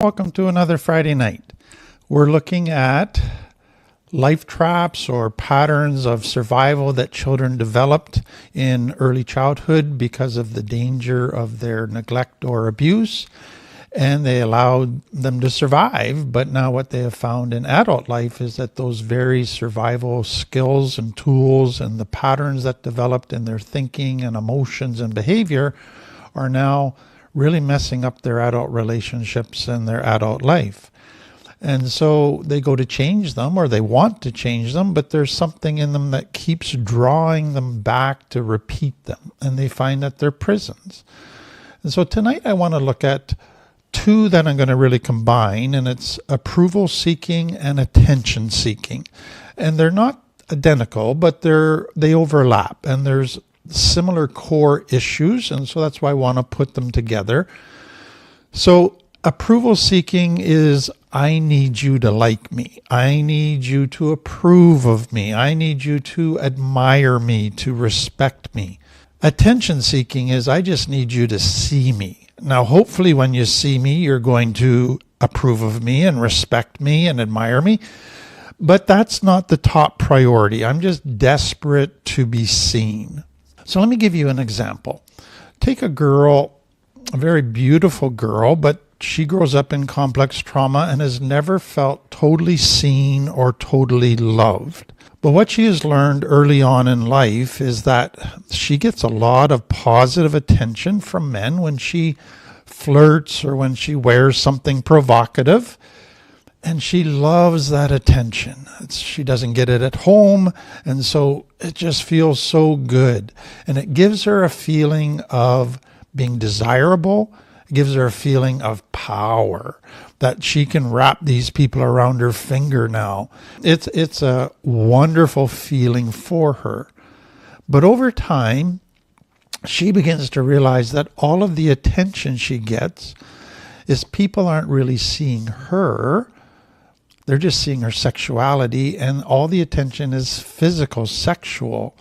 Welcome to another Friday night. We're looking at life traps or patterns of survival that children developed in early childhood because of the danger of their neglect or abuse, and they allowed them to survive. But now what they have found in adult life is that those very survival skills and tools and the patterns that developed in their thinking and emotions and behavior are now really messing up their adult relationships and their adult life. And so they go to change them, or they want to change them, but there's something in them that keeps drawing them back to repeat them, and they find that they're prisons. And so tonight I want to look at two that I'm going to really combine, and it's approval seeking and attention seeking. And they're not identical, but they overlap, and there's similar core issues, and so that's why I want to put them together. So approval seeking is, I need you to like me. I need you to approve of me. I need you to admire me, to respect me. Attention seeking is, I just need you to see me. Now, hopefully when you see me, you're going to approve of me and respect me and admire me. But that's not the top priority. I'm just desperate to be seen. So let me give you an example. Take a girl, a very beautiful girl, but she grows up in complex trauma and has never felt totally seen or totally loved. But what she has learned early on in life is that she gets a lot of positive attention from men when she flirts or when she wears something provocative. And she loves that attention. She doesn't get it at home, and so it just feels so good. And it gives her a feeling of being desirable. It gives her a feeling of power, that she can wrap these people around her finger now. It's a wonderful feeling for her. But over time, she begins to realize that all of the attention she gets is people aren't really seeing her. They're just seeing her sexuality, and all the attention is physical, sexual.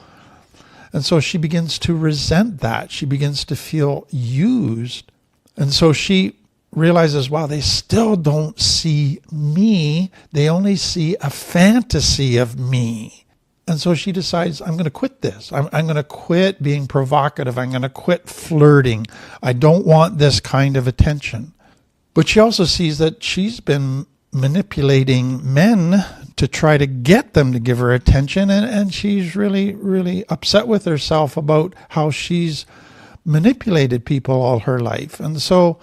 And so she begins to resent that. She begins to feel used. And so she realizes, wow, they still don't see me. They only see a fantasy of me. And so she decides, I'm going to quit this. I'm going to quit being provocative. I'm going to quit flirting. I don't want this kind of attention. But she also sees that she's been manipulating men to try to get them to give her attention, and she's really, really upset with herself about how she's manipulated people all her life. And so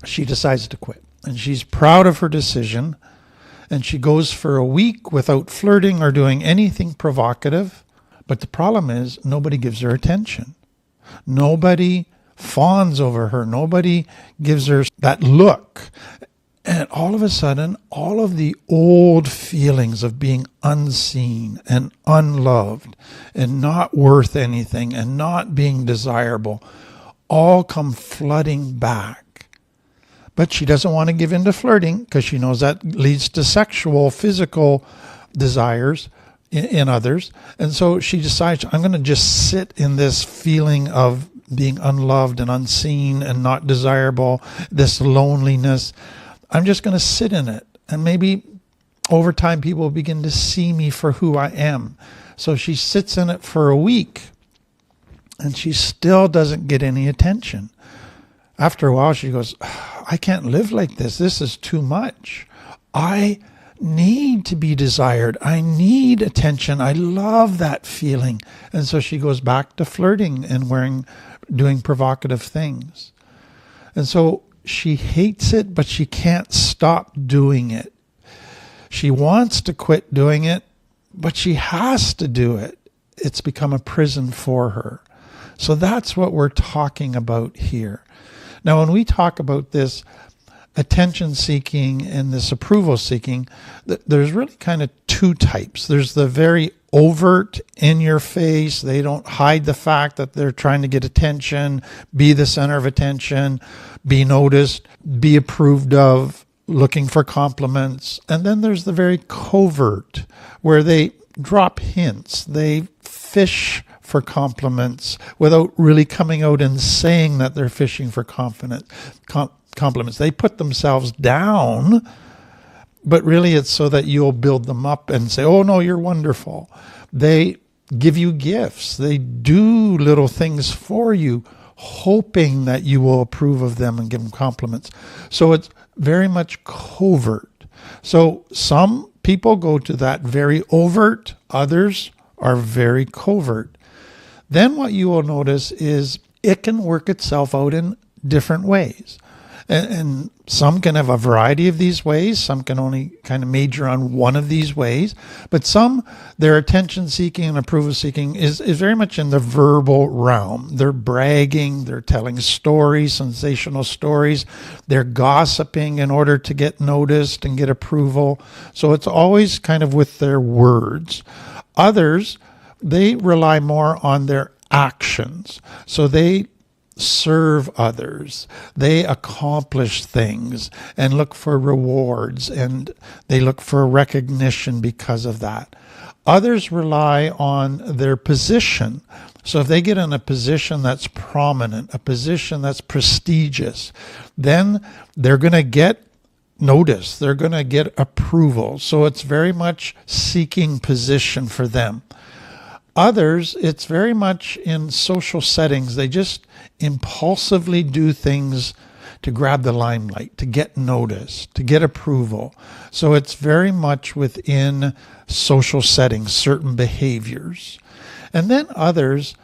she decides to quit, and she's proud of her decision, and she goes for a week without flirting or doing anything provocative. But the problem is, nobody gives her attention. Nobody fawns over her. Nobody gives her that look. And all of a sudden, all of the old feelings of being unseen and unloved and not worth anything and not being desirable all come flooding back. But she doesn't want to give in to flirting because she knows that leads to sexual, physical desires in others. And so she decides, I'm going to just sit in this feeling of being unloved and unseen and not desirable, this loneliness. I'm just going to sit in it, and maybe over time people will begin to see me for who I am. So she sits in it for a week, and she still doesn't get any attention. After a while, she goes, I can't live like this. This is too much. I need to be desired. I need attention. I love that feeling. And so she goes back to flirting and doing provocative things. And so she hates it, but she can't stop doing it. She wants to quit doing it, but she has to do it. It's become a prison for her. So that's what we're talking about here. Now, when we talk about this attention seeking and this approval seeking, there's really kind of two types. There's the very overt, in your face. They don't hide the fact that they're trying to get attention, be the center of attention, be noticed, be approved of, looking for compliments. And then there's the very covert, where they drop hints. They fish for compliments without really coming out and saying that they're fishing for compliments. They put themselves down, but really it's so that you'll build them up and say, oh no, you're wonderful. They give you gifts. They do little things for you, hoping that you will approve of them and give them compliments. So it's very much covert. So some people go to that very overt, others are very covert. Then what you will notice is it can work itself out in different ways. And some can have a variety of these ways. Some can only kind of major on one of these ways. But some, their attention seeking and approval seeking is very much in the verbal realm. They're bragging, they're telling stories, sensational stories. They're gossiping in order to get noticed and get approval. So it's always kind of with their words. Others, they rely more on their actions. So they serve others, they accomplish things and look for rewards, and they look for recognition because of that. Others rely on their position. So if they get in a position that's prominent, a position that's prestigious, then they're going to get notice, they're going to get approval. So it's very much seeking position for them. Others, it's very much in social settings. They just impulsively do things to grab the limelight, to get noticed, to get approval. So it's very much within social settings, certain behaviors. And then others,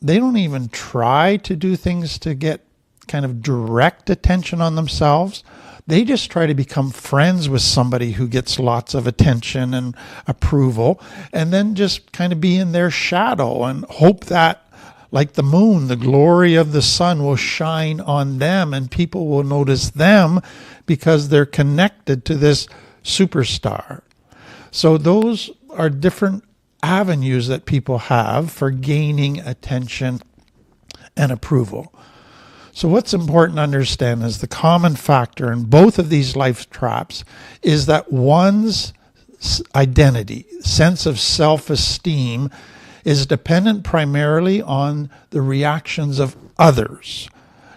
they don't even try to do things to get kind of direct attention on themselves. They just try to become friends with somebody who gets lots of attention and approval, and then just kind of be in their shadow and hope that, like the moon, the glory of the sun will shine on them and people will notice them because they're connected to this superstar. So those are different avenues that people have for gaining attention and approval. So what's important to understand is the common factor in both of these life traps is that one's identity, sense of self-esteem, is dependent primarily on the reactions of others,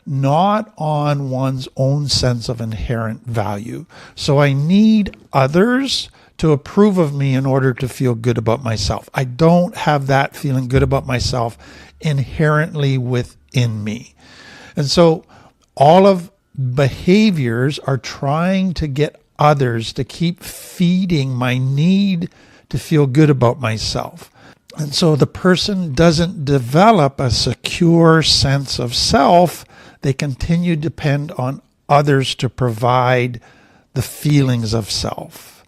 not on one's own sense of inherent value. So I need others to approve of me in order to feel good about myself. I don't have that feeling good about myself inherently within me. And so all of behaviors are trying to get others to keep feeding my need to feel good about myself. And so the person doesn't develop a secure sense of self. They continue to depend on others to provide the feelings of self.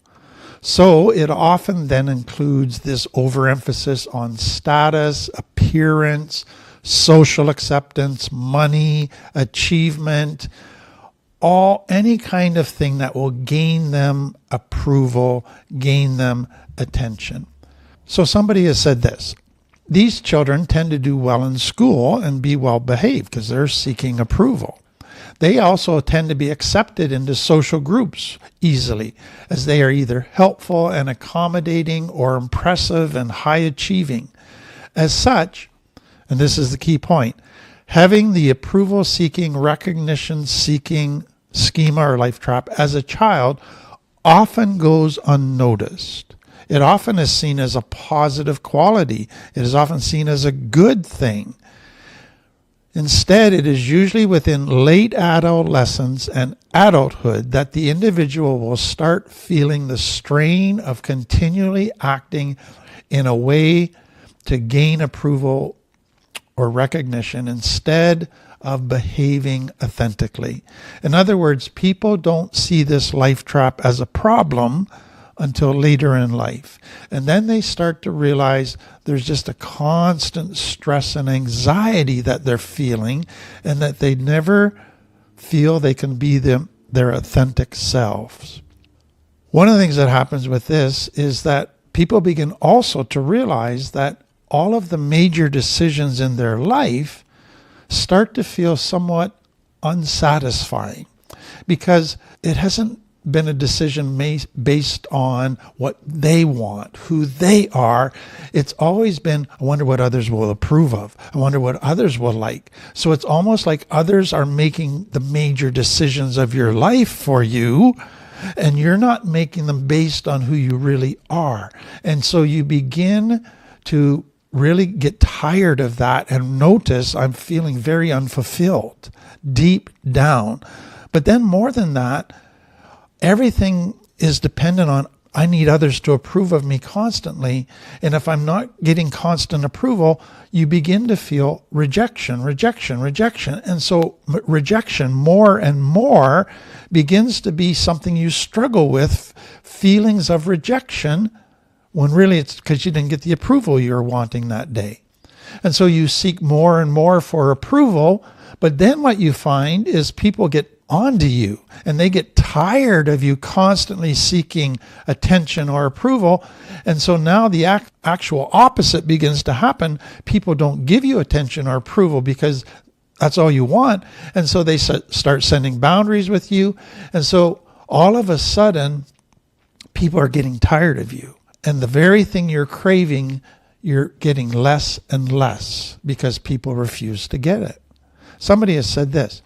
So it often then includes this overemphasis on status, appearance, social acceptance, money, achievement, any kind of thing that will gain them approval, gain them attention. So somebody has said this: these children tend to do well in school and be well behaved because they're seeking approval. They also tend to be accepted into social groups easily, as they are either helpful and accommodating or impressive and high achieving. As such, and this is the key point, having the approval-seeking, recognition-seeking schema or life trap as a child often goes unnoticed. It often is seen as a positive quality. It is often seen as a good thing. Instead, it is usually within late adolescence and adulthood that the individual will start feeling the strain of continually acting in a way to gain approval or recognition instead of behaving authentically. In other words, people don't see this life trap as a problem until later in life. And then they start to realize there's just a constant stress and anxiety that they're feeling, and that they never feel they can be their authentic selves. One of the things that happens with this is that people begin also to realize that all of the major decisions in their life start to feel somewhat unsatisfying because it hasn't been a decision based on what they want, who they are. It's always been, I wonder what others will approve of. I wonder what others will like. So it's almost like others are making the major decisions of your life for you, and you're not making them based on who you really are. And so you begin to really get tired of that and notice, I'm feeling very unfulfilled deep down. But then more than that, everything is dependent on, I need others to approve of me constantly. And if I'm not getting constant approval, you begin to feel rejection. And so rejection more and more begins to be something you struggle with, feelings of rejection, when really it's because you didn't get the approval you're wanting that day. And so you seek more and more for approval, but then what you find is people get onto you and they get tired of you constantly seeking attention or approval. And so now the actual opposite begins to happen. People don't give you attention or approval because that's all you want. And so they start sending boundaries with you. And so all of a sudden, people are getting tired of you. And the very thing you're craving, you're getting less and less because people refuse to get it. Somebody has said this: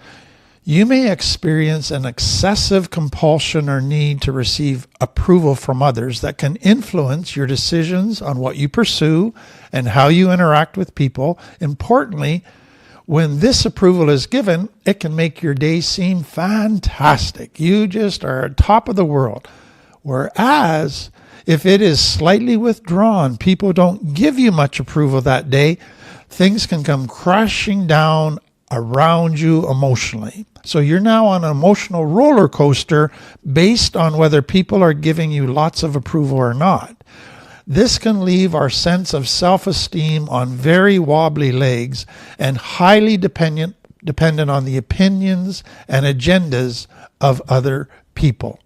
you may experience an excessive compulsion or need to receive approval from others that can influence your decisions on what you pursue and how you interact with people. Importantly, when this approval is given, it can make your day seem fantastic. You just are on top of the world. Whereas, if it is slightly withdrawn, people don't give you much approval that day, things can come crashing down around you emotionally. So you're now on an emotional roller coaster based on whether people are giving you lots of approval or not. This can leave our sense of self-esteem on very wobbly legs and highly dependent on the opinions and agendas of other people.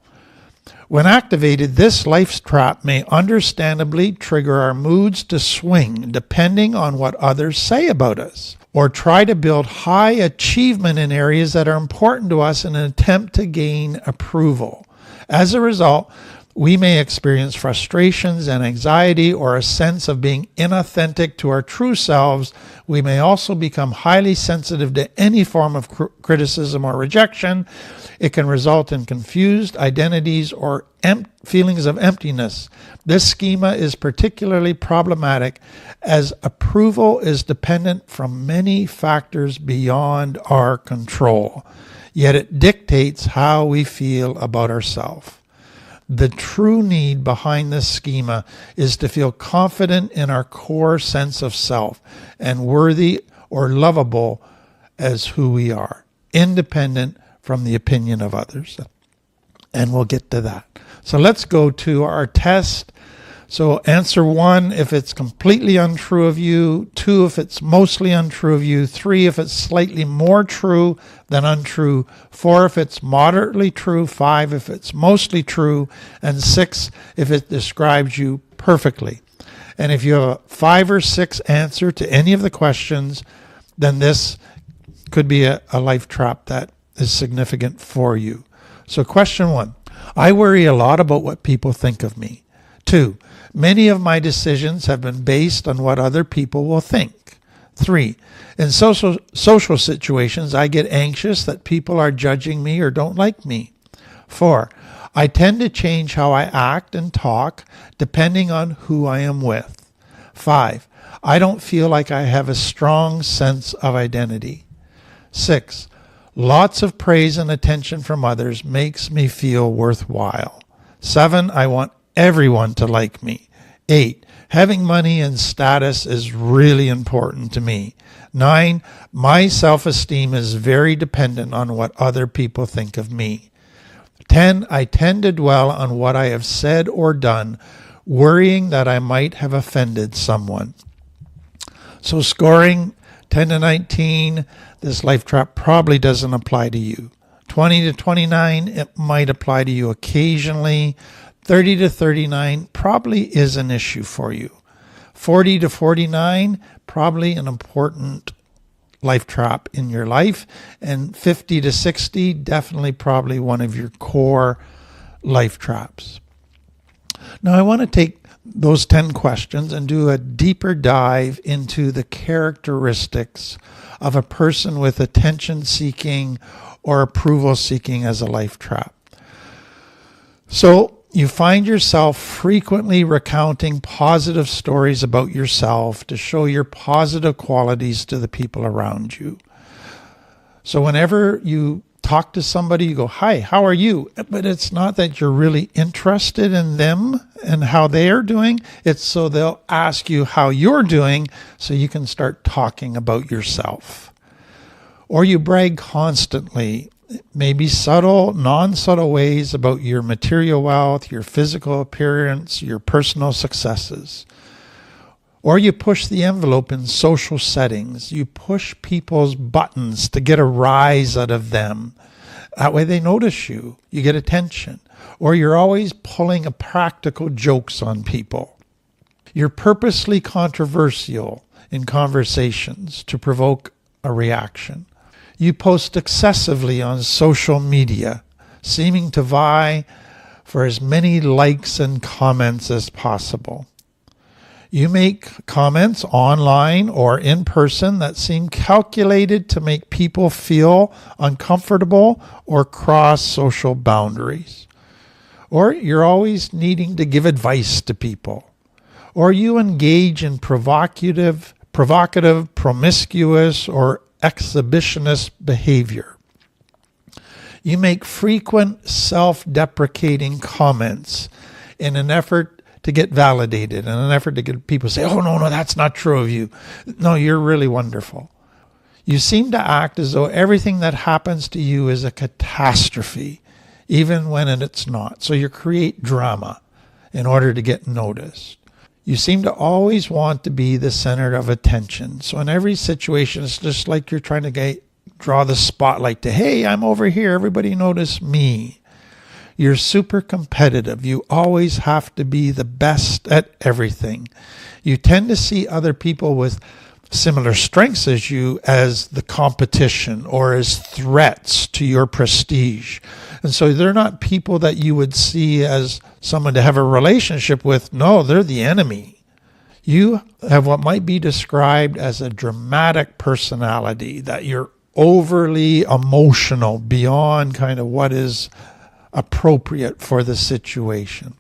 When activated, this life trap may understandably trigger our moods to swing depending on what others say about us, or try to build high achievement in areas that are important to us in an attempt to gain approval. As a result, we may experience frustrations and anxiety or a sense of being inauthentic to our true selves. We may also become highly sensitive to any form of criticism or rejection. It can result in confused identities or feelings of emptiness. This schema is particularly problematic as approval is dependent from many factors beyond our control, yet it dictates how we feel about ourselves. The true need behind this schema is to feel confident in our core sense of self and worthy or lovable as who we are, independent from the opinion of others. And we'll get to that. So let's go to our test. So answer 1 if it's completely untrue of you, 2 if it's mostly untrue of you, 3 if it's slightly more true than untrue, 4 if it's moderately true, 5 if it's mostly true, and 6 if it describes you perfectly. And if you have a 5 or 6 answer to any of the questions, then this could be a life trap that is significant for you. So question 1, I worry a lot about what people think of me. 2, many of my decisions have been based on what other people will think. 3, in social situations, I get anxious that people are judging me or don't like me. 4, I tend to change how I act and talk depending on who I am with. 5, I don't feel like I have a strong sense of identity. 6, lots of praise and attention from others makes me feel worthwhile. 7, I want everyone to like me. 8, having money and status is really important to me. 9, my self-esteem is very dependent on what other people think of me. 10, I tend to dwell on what I have said or done, worrying that I might have offended someone. So scoring 10 to 19, this life trap probably doesn't apply to you. 20 to 29, it might apply to you occasionally. 30 to 39 probably is an issue for you. 40 to 49, probably an important life trap in your life. And 50 to 60, definitely probably one of your core life traps. Now I want to take those 10 questions and do a deeper dive into the characteristics of a person with attention seeking or approval seeking as a life trap. So you find yourself frequently recounting positive stories about yourself to show your positive qualities to the people around you. So whenever you talk to somebody, you go, "Hi, how are you?" But it's not that you're really interested in them and how they are doing. It's so they'll ask you how you're doing so you can start talking about yourself. Or you brag constantly, maybe subtle, non-subtle ways about your material wealth, your physical appearance, your personal successes. Or you push the envelope in social settings. You push people's buttons to get a rise out of them. That way they notice you. You get attention. Or you're always pulling a practical jokes on people. You're purposely controversial in conversations to provoke a reaction. You post excessively on social media, seeming to vie for as many likes and comments as possible. You make comments online or in person that seem calculated to make people feel uncomfortable or cross social boundaries. Or you're always needing to give advice to people. Or you engage in provocative, promiscuous, or exhibitionist behavior. You make frequent self-deprecating comments in an effort to get validated, in an effort to get people to say, "Oh, no, that's not true of you. No, you're really wonderful." You seem to act as though everything that happens to you is a catastrophe, even when it's not. So you create drama in order to get noticed. You seem to always want to be the center of attention. So in every situation, it's just like you're trying to draw the spotlight to, "Hey, I'm over here. Everybody notice me." You're super competitive. You always have to be the best at everything. You tend to see other people with similar strengths as you as the competition or as threats to your prestige. And so they're not people that you would see as someone to have a relationship with. No, they're the enemy. You have what might be described as a dramatic personality, that you're overly emotional beyond kind of what is appropriate for the situation.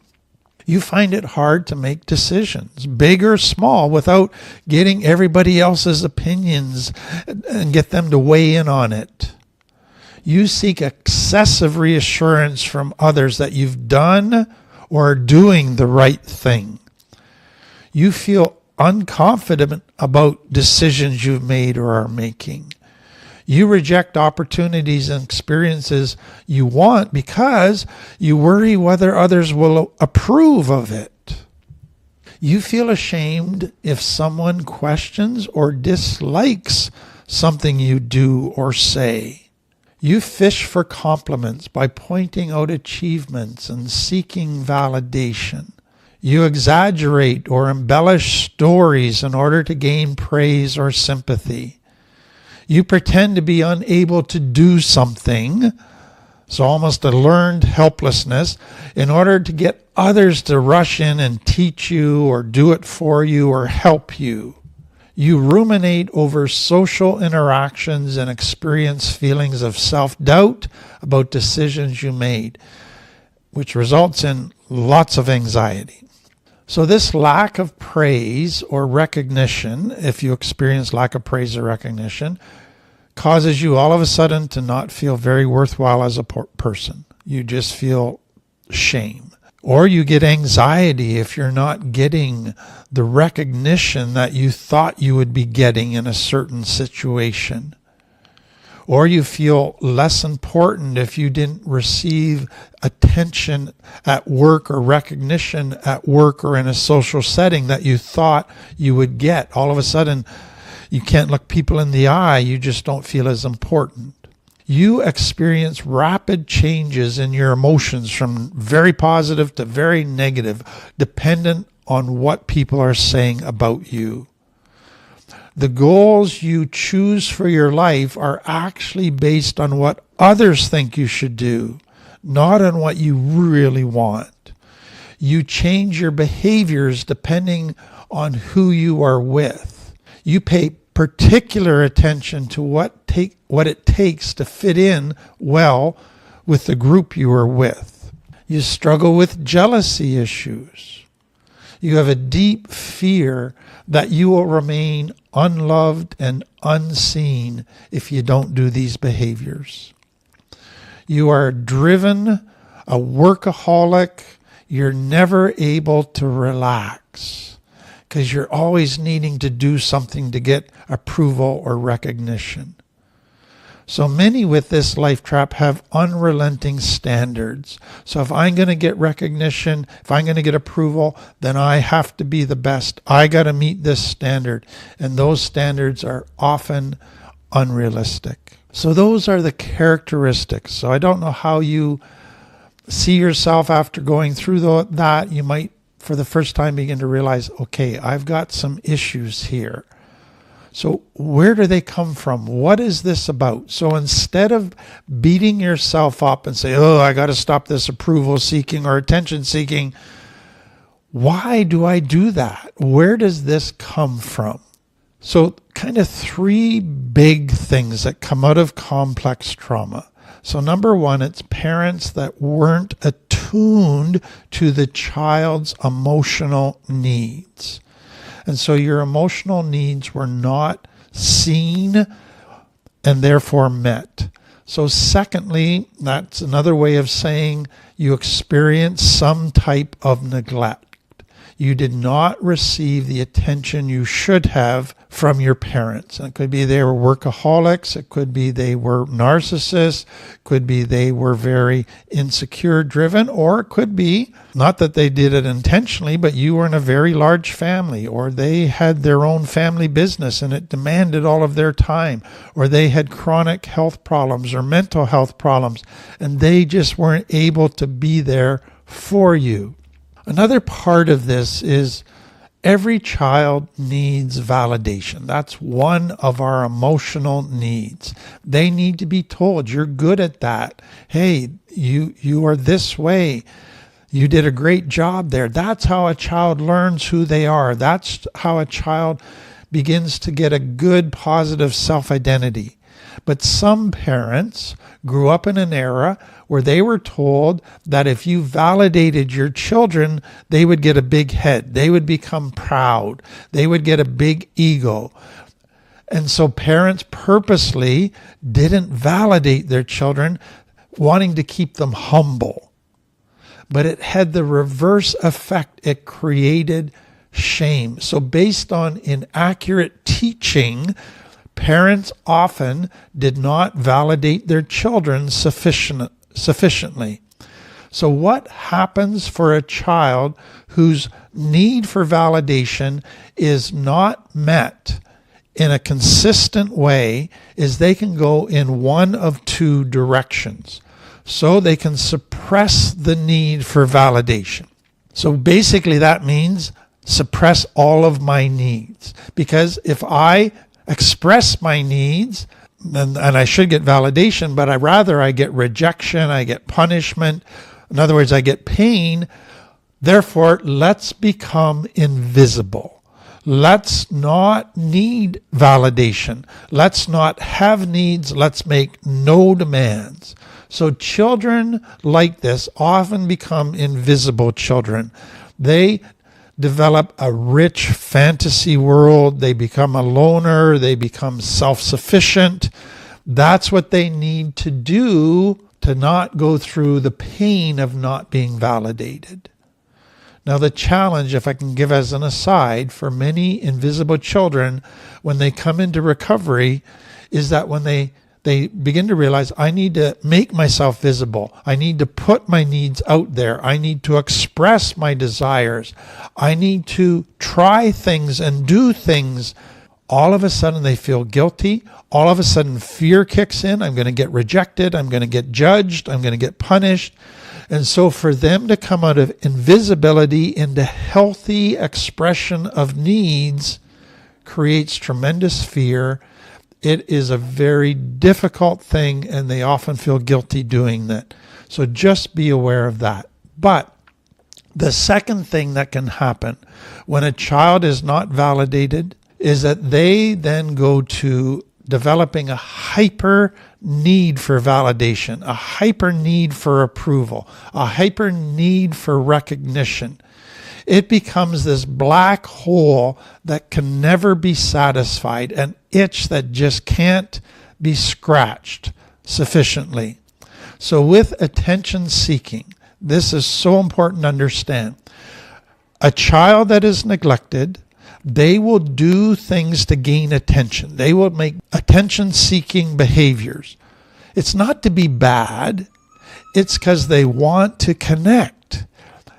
You find it hard to make decisions, big or small, without getting everybody else's opinions and get them to weigh in on it. You seek excessive reassurance from others that you've done or are doing the right thing. You feel unconfident about decisions you've made or are making. You reject opportunities and experiences you want because you worry whether others will approve of it. You feel ashamed if someone questions or dislikes something you do or say. You fish for compliments by pointing out achievements and seeking validation. You exaggerate or embellish stories in order to gain praise or sympathy. You pretend to be unable to do something, so almost a learned helplessness, in order to get others to rush in and teach you or do it for you or help you. You ruminate over social interactions and experience feelings of self-doubt about decisions you made, which results in lots of anxiety. So this lack of praise or recognition, if you experience lack of praise or recognition, causes you all of a sudden to not feel very worthwhile as a person. You just feel shame. Or you get anxiety if you're not getting the recognition that you thought you would be getting in a certain situation. Or you feel less important if you didn't receive attention at work or recognition at work or in a social setting that you thought you would get. All of a sudden, you can't look people in the eye. You just don't feel as important. You experience rapid changes in your emotions from very positive to very negative, dependent on what people are saying about you. The goals you choose for your life are actually based on what others think you should do, not on what you really want. You change your behaviors depending on who you are with. You pay particular attention to what it takes to fit in well with the group you are with. You struggle with jealousy issues. You have a deep fear that you will remain unloved and unseen if you don't do these behaviors. You are driven, a workaholic. You're never able to relax because you're always needing to do something to get approval or recognition. So many with this life trap have unrelenting standards. So if I'm going to get recognition, if I'm going to get approval, then I have to be the best. I got to meet this standard. And those standards are often unrealistic. So those are the characteristics. So I don't know how you see yourself after going through that. You might, for the first time, begin to realize, okay, I've got some issues here. So where do they come from? What is this about? So instead of beating yourself up and say, oh, I got to stop this approval seeking or attention seeking, why do I do that? Where does this come from? So kind of three big things that come out of complex trauma. So number one, it's parents that weren't attuned to the child's emotional needs. And so your emotional needs were not seen and therefore met. So secondly, that's another way of saying you experienced some type of neglect. You did not receive the attention you should have from your parents. And it could be they were workaholics. It could be they were narcissists. It could be they were very insecure driven. Or it could be, not that they did it intentionally, but you were in a very large family, or they had their own family business and it demanded all of their time, or they had chronic health problems or mental health problems, and they just weren't able to be there for you. Another part of this is every child needs validation. That's one of our emotional needs. They need to be told, you're good at that. Hey, you are this way. You did a great job there. That's how a child learns who they are. That's how a child begins to get a good, positive self-identity. But some parents grew up in an era where they were told that if you validated your children, they would get a big head. They would become proud. They would get a big ego. And so parents purposely didn't validate their children, wanting to keep them humble. But it had the reverse effect. It created shame. So based on inaccurate teaching, parents often did not validate their children sufficiently. So what happens for a child whose need for validation is not met in a consistent way is they can go in one of two directions. So they can suppress the need for validation. So basically that means suppress all of my needs. Because if I express my needs, and I should get validation, but I get rejection, I get punishment. In other words, I get pain. Therefore, let's become invisible. Let's not need validation. Let's not have needs. Let's make no demands. So children like this often become invisible children. They develop a rich fantasy world. They become a loner. They become self-sufficient. That's what they need to do to not go through the pain of not being validated. Now the challenge, if I can give as an aside, for many invisible children when they come into recovery is that when they begin to realize, I need to make myself visible. I need to put my needs out there. I need to express my desires. I need to try things and do things. All of a sudden they feel guilty. All of a sudden fear kicks in. I'm going to get rejected. I'm going to get judged. I'm going to get punished. And so for them to come out of invisibility into healthy expression of needs creates tremendous fear. It is a very difficult thing, and they often feel guilty doing that. So just be aware of that. But the second thing that can happen when a child is not validated is that they then go to developing a hyper need for validation, a hyper need for approval, a hyper need for recognition. It becomes this black hole that can never be satisfied, an itch that just can't be scratched sufficiently. So with attention seeking, this is so important to understand. A child that is neglected, they will do things to gain attention. They will make attention-seeking behaviors. It's not to be bad. It's because they want to connect.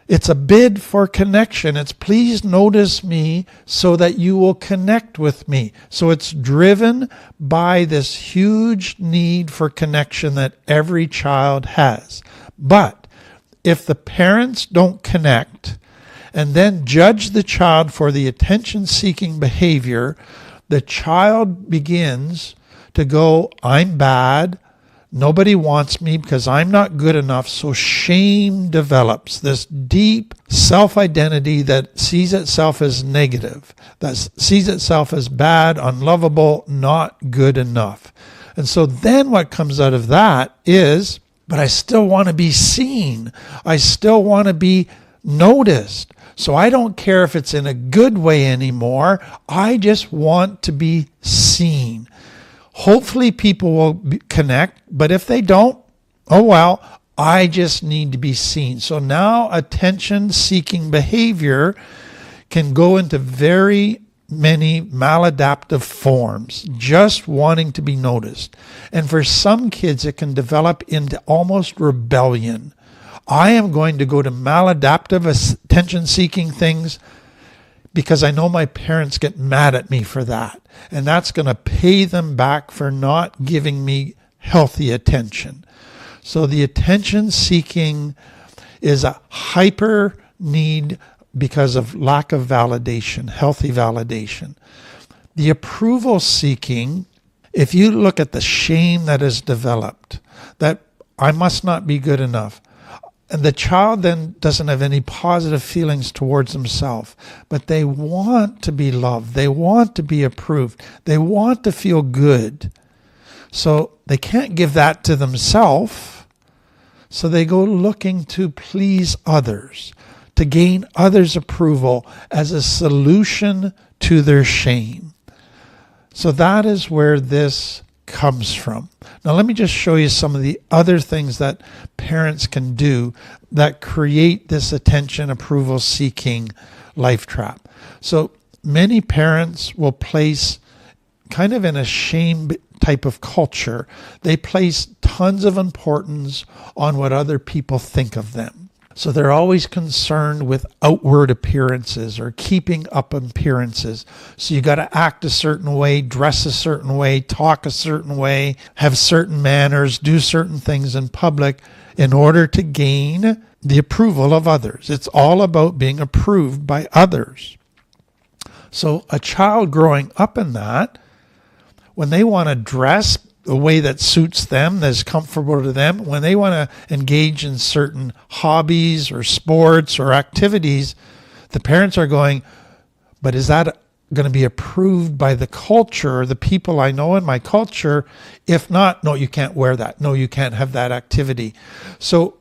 It's a bid for connection. It's please notice me so that you will connect with me. So it's driven by this huge need for connection that every child has. But if the parents don't connect, and then judge the child for the attention-seeking behavior, the child begins to go, I'm bad, nobody wants me because I'm not good enough, so shame develops, this deep self-identity that sees itself as negative, that sees itself as bad, unlovable, not good enough. And so then what comes out of that is, but I still want to be seen. I still want to be noticed. So I don't care if it's in a good way anymore. I just want to be seen. Hopefully people will connect, but if they don't, oh well, I just need to be seen. So now attention-seeking behavior can go into very many maladaptive forms, just wanting to be noticed. And for some kids, it can develop into almost rebellion. I am going to go to maladaptive attention-seeking things because I know my parents get mad at me for that. And that's going to pay them back for not giving me healthy attention. So the attention-seeking is a hyper need because of lack of validation, healthy validation. The approval-seeking, if you look at the shame that is developed, that I must not be good enough, and the child then doesn't have any positive feelings towards himself, but they want to be loved. They want to be approved. They want to feel good. So they can't give that to themselves. So they go looking to please others, to gain others' approval as a solution to their shame. So that is where this comes from. Now let me just show you some of the other things that parents can do that create this attention approval seeking life trap. So many parents will place, kind of in a shame type of culture, they place tons of importance on what other people think of them. So they're always concerned with outward appearances or keeping up appearances. So you got to act a certain way, dress a certain way, talk a certain way, have certain manners, do certain things in public in order to gain the approval of others. It's all about being approved by others. So a child growing up in that, when they want to dress the way that suits them, that's comfortable to them, when they want to engage in certain hobbies or sports or activities, the parents are going, but is that going to be approved by the culture or the people I know in my culture? If not, no, you can't wear that. No, you can't have that activity. So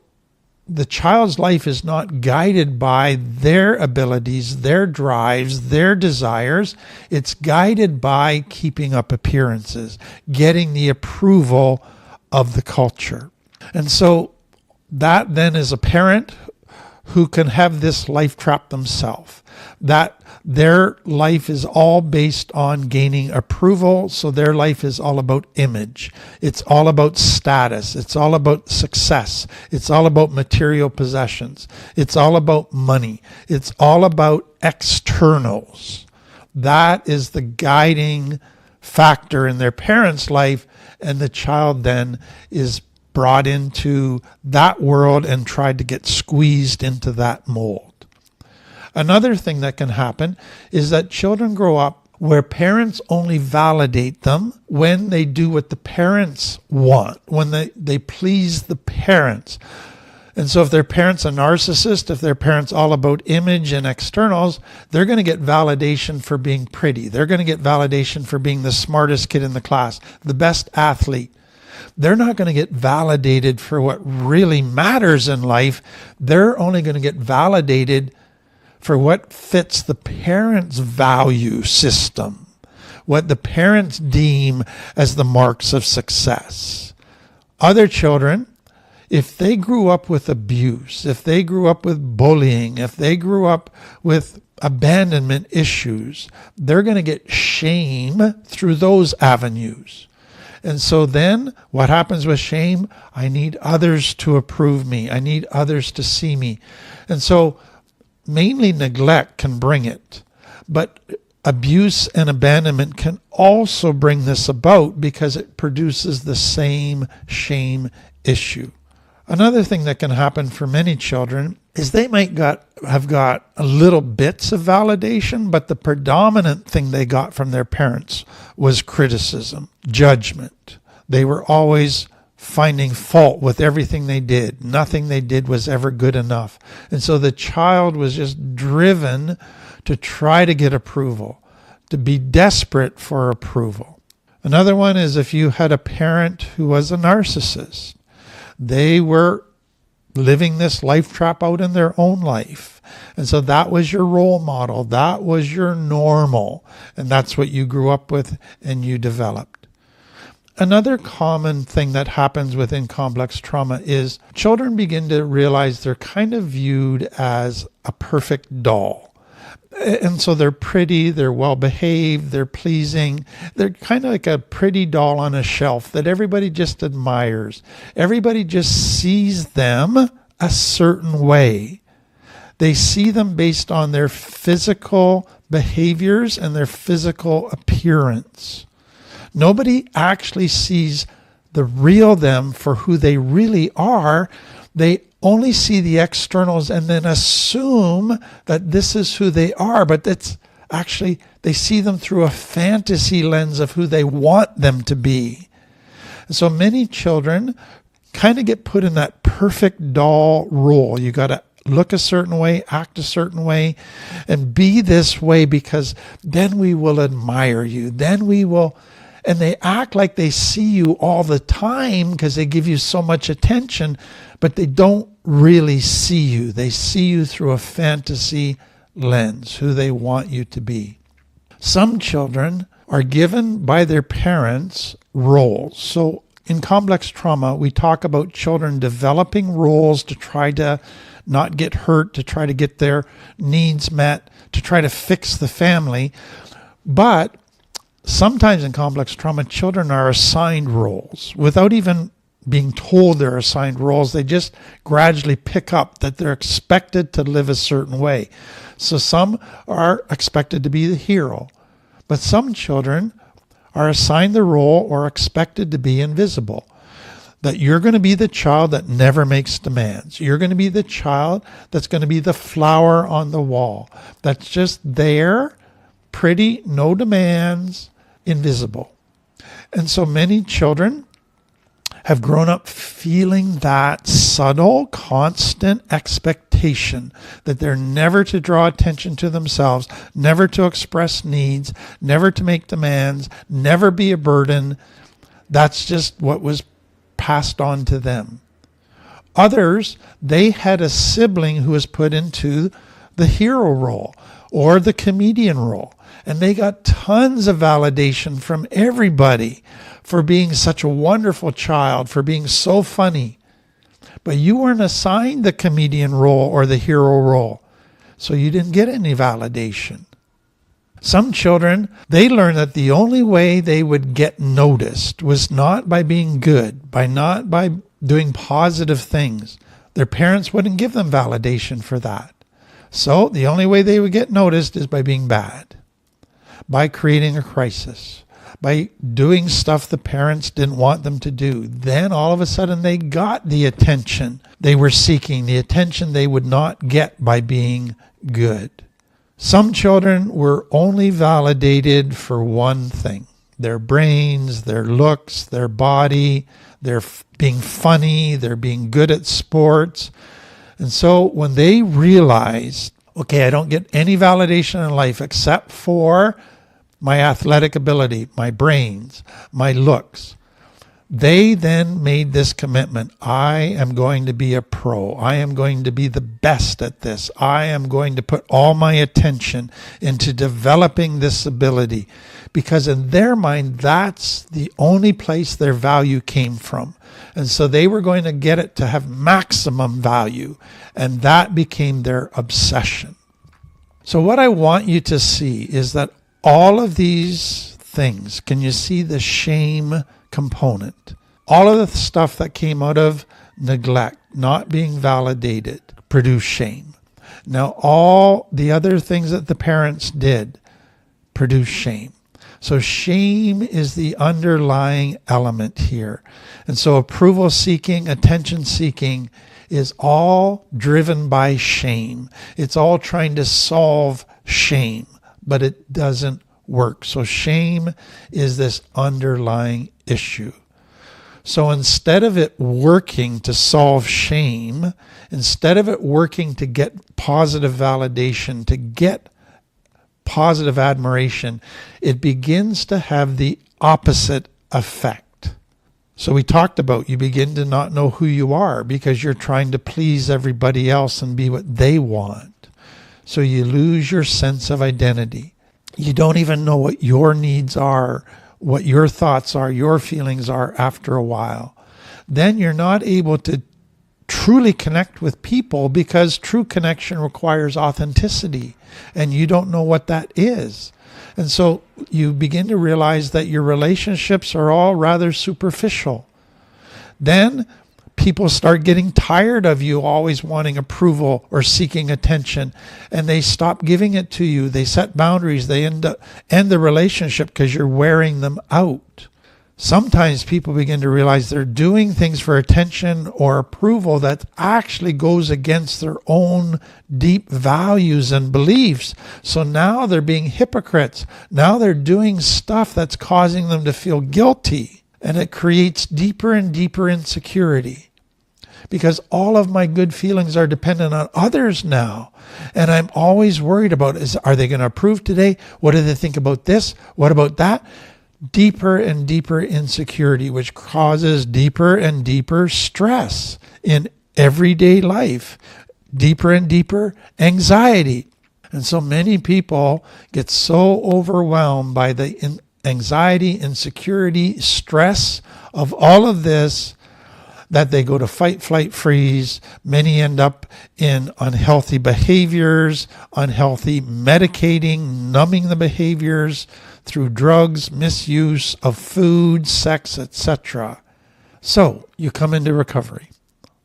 the child's life is not guided by their abilities, their drives, their desires. It's guided by keeping up appearances, getting the approval of the culture. And so that then is a parent who can have this life trap themselves, that their life is all based on gaining approval. So their life is all about image. It's all about status. It's all about success. It's all about material possessions. It's all about money. It's all about externals. That is the guiding factor in their parents' life, and the child then is brought into that world and tried to get squeezed into that mold. Another thing that can happen is that children grow up where parents only validate them when they do what the parents want, when they please the parents. And so if their parents are narcissist, if their parents all about image and externals, they're going to get validation for being pretty. They're going to get validation for being the smartest kid in the class, the best athlete. They're not going to get validated for what really matters in life. They're only going to get validated for what fits the parents' value system, what the parents deem as the marks of success. Other children, if they grew up with abuse, if they grew up with bullying, if they grew up with abandonment issues, they're going to get shame through those avenues. And so then what happens with shame? I need others to approve me. I need others to see me. And so mainly neglect can bring it. But abuse and abandonment can also bring this about because it produces the same shame issue. Another thing that can happen for many children is they might have got a little bits of validation, but the predominant thing they got from their parents was criticism, judgment. They were always finding fault with everything they did. Nothing they did was ever good enough. And so the child was just driven to try to get approval, to be desperate for approval. Another one is if you had a parent who was a narcissist. They were living this life trap out in their own life. And so that was your role model. That was your normal. And that's what you grew up with and you developed. Another common thing that happens within complex trauma is children begin to realize they're kind of viewed as a perfect doll. And so they're pretty, they're well behaved, they're pleasing. They're kind of like a pretty doll on a shelf that everybody just admires. Everybody just sees them a certain way. They see them based on their physical behaviors and their physical appearance. Nobody actually sees the real them for who they really are. They only see the externals and then assume that this is who they are, but that's actually, they see them through a fantasy lens of who they want them to be. And so many children kind of get put in that perfect doll role. You got to look a certain way, act a certain way, and be this way because then we will admire you. Then we will, and they act like they see you all the time because they give you so much attention, but they don't really see you. They see you through a fantasy lens, who they want you to be. Some children are given by their parents roles. So in complex trauma, we talk about children developing roles to try to not get hurt, to try to get their needs met, to try to fix the family. But sometimes in complex trauma, children are assigned roles without even being told they're assigned roles. They just gradually pick up that they're expected to live a certain way. So some are expected to be the hero, but some children are assigned the role or expected to be invisible. That you're going to be the child that never makes demands. You're going to be the child that's going to be the flower on the wall. That's just there, pretty, no demands, invisible. And so many children have grown up feeling that subtle, constant expectation that they're never to draw attention to themselves, never to express needs, never to make demands, never be a burden. That's just what was passed on to them. Others, they had a sibling who was put into the hero role or the comedian role, and they got tons of validation from everybody for being such a wonderful child, for being so funny. But you weren't assigned the comedian role or the hero role, so you didn't get any validation. Some children, they learned that the only way they would get noticed was not by being good, not by doing positive things. Their parents wouldn't give them validation for that. So the only way they would get noticed is by being bad, by creating a crisis, by doing stuff the parents didn't want them to do. Then all of a sudden they got the attention they were seeking, the attention they would not get by being good. Some children were only validated for one thing: their brains, their looks, their body, their being funny, their being good at sports. And so when they realized, okay, I don't get any validation in life except for my athletic ability, my brains, my looks, they then made this commitment: I am going to be a pro. I am going to be the best at this. I am going to put all my attention into developing this ability, because in their mind, that's the only place their value came from. And so they were going to get it to have maximum value, and that became their obsession. So what I want you to see is that all of these things, can you see the shame component? All of the stuff that came out of neglect, not being validated, produced shame. Now, all the other things that the parents did produced shame. So shame is the underlying element here. And so approval seeking, attention seeking is all driven by shame. It's all trying to solve shame, but it doesn't work. So shame is this underlying issue. So instead of it working to solve shame, instead of it working to get positive validation, to get positive admiration, it begins to have the opposite effect. So we talked about, you begin to not know who you are because you're trying to please everybody else and be what they want. So you lose your sense of identity. You don't even know what your needs are, what your thoughts are, your feelings are after a while. Then you're not able to truly connect with people, because true connection requires authenticity, and you don't know what that is. And so you begin to realize that your relationships are all rather superficial. Then people start getting tired of you always wanting approval or seeking attention, and they stop giving it to you. They set boundaries. They end the relationship because you're wearing them out. Sometimes people begin to realize they're doing things for attention or approval that actually goes against their own deep values and beliefs. So now they're being hypocrites. Now they're doing stuff that's causing them to feel guilty. And it creates deeper and deeper insecurity, because all of my good feelings are dependent on others now. And I'm always worried about, are they going to approve today? What do they think about this? What about that? Deeper and deeper insecurity, which causes deeper and deeper stress in everyday life, deeper and deeper anxiety. And so many people get so overwhelmed by the anxiety, insecurity, stress of all of this that they go to fight, flight, freeze. Many end up in unhealthy behaviors, unhealthy medicating, numbing the behaviors through drugs, misuse of food, sex, etc. So you come into recovery.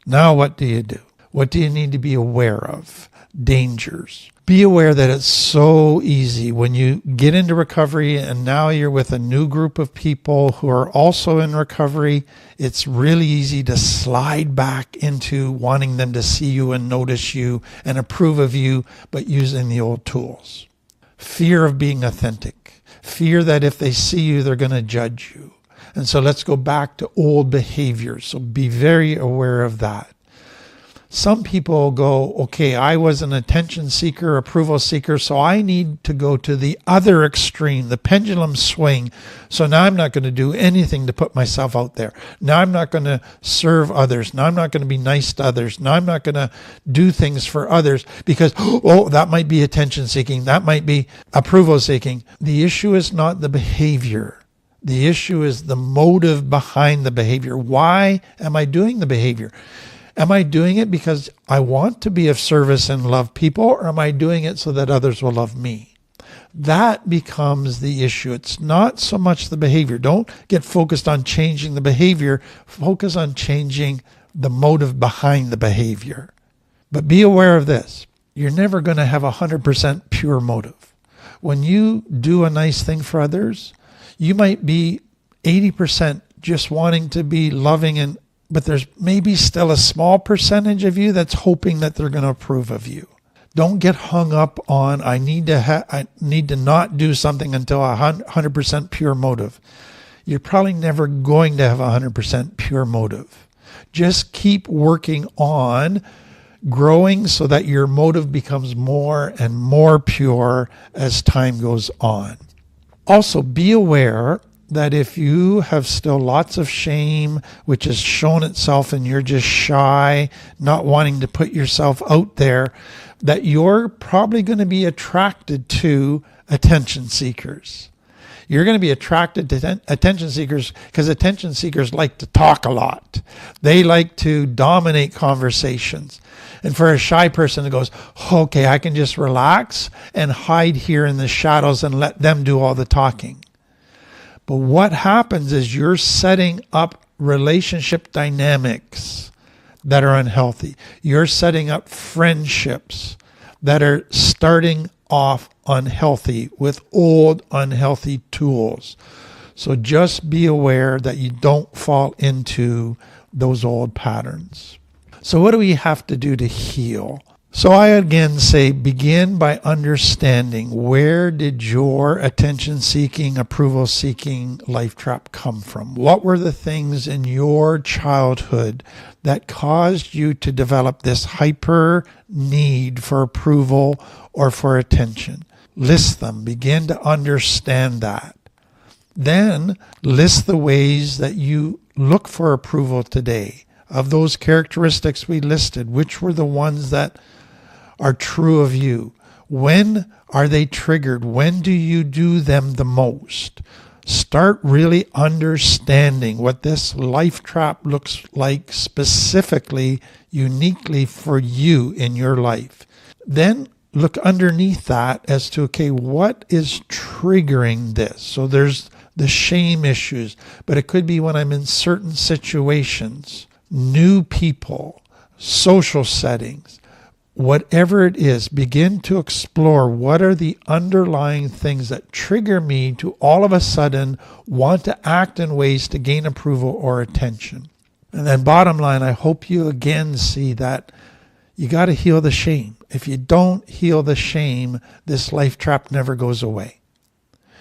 Now what do you do? What do you need to be aware of? Dangers. Be aware that it's so easy when you get into recovery and now you're with a new group of people who are also in recovery. It's really easy to slide back into wanting them to see you and notice you and approve of you, but using the old tools. Fear of being authentic. Fear that if they see you, they're going to judge you. And so let's go back to old behaviors. So be very aware of that. Some people go, okay, I was an attention seeker, approval seeker, so I need to go to the other extreme, the pendulum swing. So now I'm not going to do anything to put myself out there. Now I'm not going to serve others. Now I'm not going to be nice to others. Now I'm not going to do things for others because, oh, that might be attention seeking. That might be approval seeking. The issue is not the behavior. The issue is the motive behind the behavior. Why am I doing the behavior? Am I doing it because I want to be of service and love people, or am I doing it so that others will love me? That becomes the issue. It's not so much the behavior. Don't get focused on changing the behavior. Focus on changing the motive behind the behavior. But be aware of this. You're never going to have 100% pure motive. When you do a nice thing for others, you might be 80% just wanting to be loving, but there's maybe still a small percentage of you that's hoping that they're going to approve of you. Don't get hung up on, I need to not do something until 100% pure motive. You're probably never going to have 100% pure motive. Just keep working on growing so that your motive becomes more and more pure as time goes on. Also, be aware that if you have still lots of shame, which has shown itself and you're just shy, not wanting to put yourself out there, that you're probably going to be attracted to attention seekers. You're going to be attracted to attention seekers because attention seekers like to talk a lot. They like to dominate conversations. And for a shy person who goes, okay, I can just relax and hide here in the shadows and let them do all the talking. But what happens is you're setting up relationship dynamics that are unhealthy. You're setting up friendships that are starting off unhealthy with old unhealthy tools. So just be aware that you don't fall into those old patterns. So what do we have to do to heal? So I again say, begin by understanding, where did your attention-seeking, approval-seeking life trap come from? What were the things in your childhood that caused you to develop this hyper need for approval or for attention? List them. Begin to understand that. Then list the ways that you look for approval today. Of those characteristics we listed, which were the ones that are true of you? When are they triggered? When do you do them the most? Start really understanding what this life trap looks like specifically, uniquely for you in your life. Then look underneath that as to, okay, what is triggering this? So there's the shame issues, but it could be when I'm in certain situations, new people, social settings. Whatever it is, begin to explore what are the underlying things that trigger me to all of a sudden want to act in ways to gain approval or attention. And then bottom line, I hope you again see that you got to heal the shame. If you don't heal the shame, this life trap never goes away.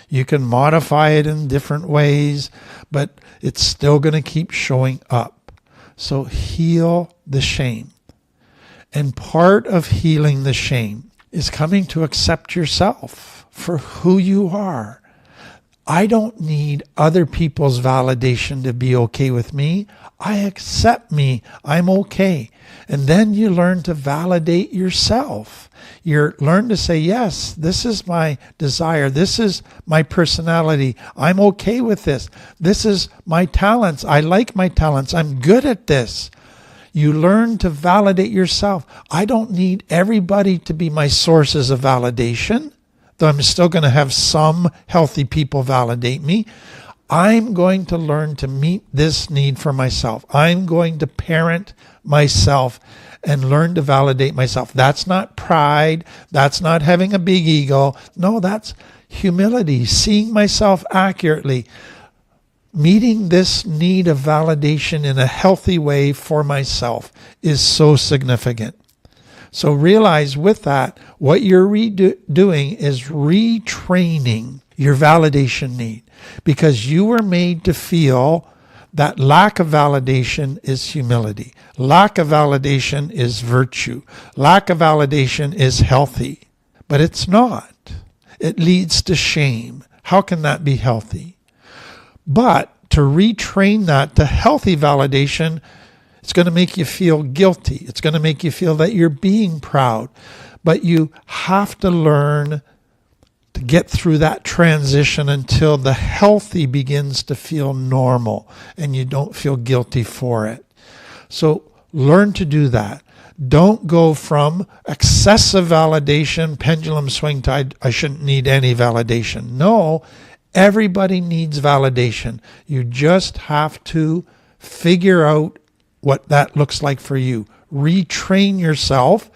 You can modify it in different ways, but it's still going to keep showing up. So heal the shame. And part of healing the shame is coming to accept yourself for who you are. I don't need other people's validation to be okay with me. I accept me. I'm okay. And then you learn to validate yourself. You learn to say, yes, this is my desire. This is my personality. I'm okay with this. This is my talents. I like my talents. I'm good at this. You learn to validate yourself. I don't need everybody to be my sources of validation, though I'm still going to have some healthy people validate me. I'm going to learn to meet this need for myself. I'm going to parent myself and learn to validate myself. That's not pride. That's not having a big ego. No, that's humility, seeing myself accurately. Meeting this need of validation in a healthy way for myself is so significant. So realize with that, what you're doing is retraining your validation need, because you were made to feel that lack of validation is humility. Lack of validation is virtue. Lack of validation is healthy, but it's not. It leads to shame. How can that be healthy? But to retrain that to healthy validation, it's going to make you feel guilty. It's going to make you feel that you're being proud. But you have to learn to get through that transition until the healthy begins to feel normal and you don't feel guilty for it. So learn to do that. Don't go from excessive validation, pendulum swing to I shouldn't need any validation. No, everybody needs validation. You just have to figure out what that looks like for you. Retrain yourself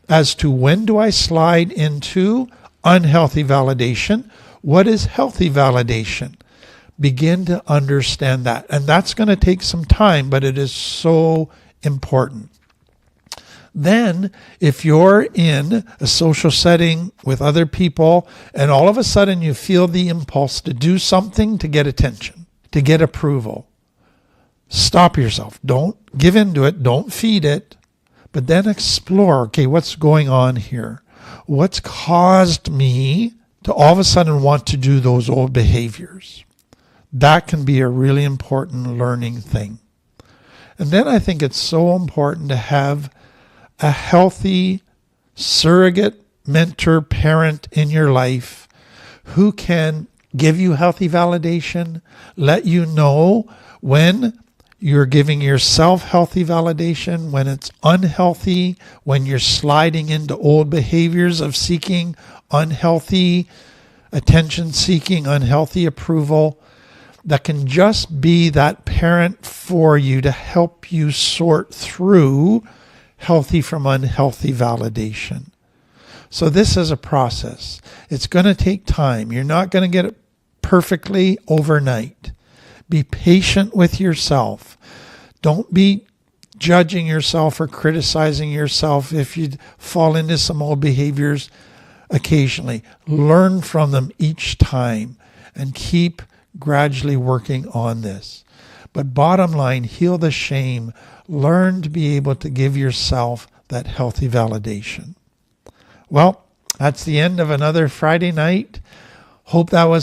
as to when do I slide into unhealthy validation? What is healthy validation? Begin to understand that. And that's going to take some time, but it is so important. Then, if you're in a social setting with other people and all of a sudden you feel the impulse to do something to get attention, to get approval, stop yourself. Don't give into it. Don't feed it. But then explore, okay, what's going on here? What's caused me to all of a sudden want to do those old behaviors? That can be a really important learning thing. And then I think it's so important to have a healthy surrogate mentor parent in your life who can give you healthy validation, let you know when you're giving yourself healthy validation, when it's unhealthy, when you're sliding into old behaviors of seeking unhealthy attention, seeking unhealthy approval, that can just be that parent for you to help you sort through healthy from unhealthy validation. So this is a process. It's going to take time. You're not going to get it perfectly overnight. Be patient with yourself. Don't be judging yourself or criticizing yourself if you fall into some old behaviors occasionally. Learn from them each time and keep gradually working on this. But bottom line, heal the shame. Learn to be able to give yourself that healthy validation. Well, that's the end of another Friday night. Hope that was